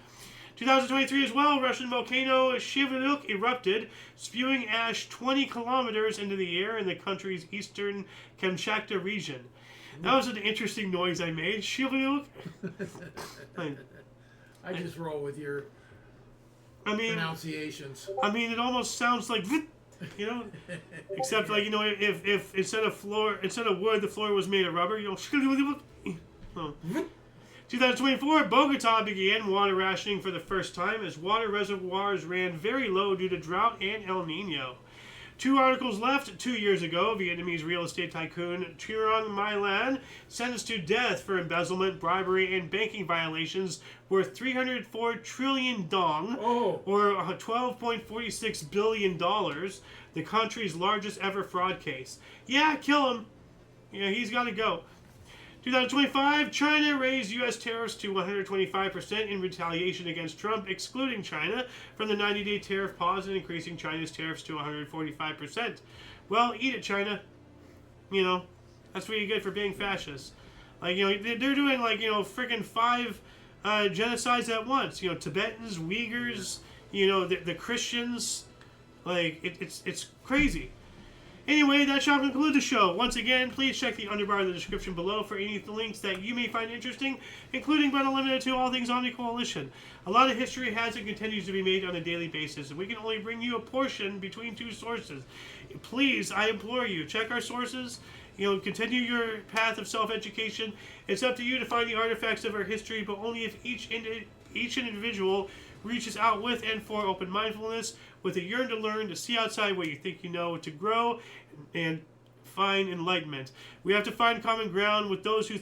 2023 as well, Russian volcano Shogunate erupted, spewing ash 20 kilometers into the air in the country's eastern Kamchatka region. That was an interesting noise I made. Shogunate. I just roll with your pronunciations. I mean, it almost sounds like, you know, except like, you know, if instead of wood, the floor was made of rubber, you know. 2024, Bogota began water rationing for the first time as water reservoirs ran very low due to drought and El Nino. 2 articles left. 2 years ago, Vietnamese real estate tycoon Truong My Lan sentenced to death for embezzlement, bribery, and banking violations worth 304 trillion dong, or $12.46 billion, the country's largest ever fraud case. Yeah, kill him. Yeah, he's got to go. 2025, China raised U.S. tariffs to 125% in retaliation against Trump, excluding China from the 90-day tariff pause and increasing China's tariffs to 145%. Well, eat it, China. You know, that's what you get for being fascist. Like, you know, they're doing, like, you know, freaking 5 genocides at once. You know, Tibetans, Uyghurs, you know, the Christians. Like, it's crazy. Anyway, that shall conclude the show. Once again, please check the underbar of the description below for any links that you may find interesting, including but unlimited to all things Omni Coalition. A lot of history has and continues to be made on a daily basis, and we can only bring you a portion between 2 sources. Please, I implore you, check our sources. You know, continue your path of self-education. It's up to you to find the artifacts of our history, but only if each individual reaches out with and for open mindfulness, with a yearn to learn, to see outside what you think you know, to grow and find enlightenment. We have to find common ground with those who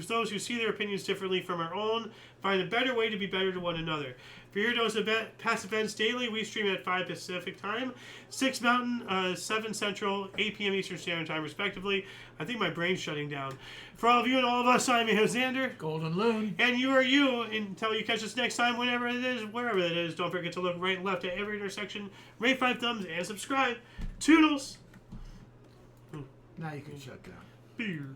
those who see their opinions differently from our own, find a better way to be better to one another. For your dose of past events daily, we stream at 5 Pacific Time, 6 Mountain, 7 Central, 8 p.m. Eastern Standard Time, respectively. I think my brain's shutting down. For all of you and all of us, I'm Alexander. Golden Loon. And you are you. Until you catch us next time, whenever it is, wherever it is, don't forget to look right and left at every intersection, rate 5 thumbs, and subscribe. Toodles! Now you can shut down. Beer.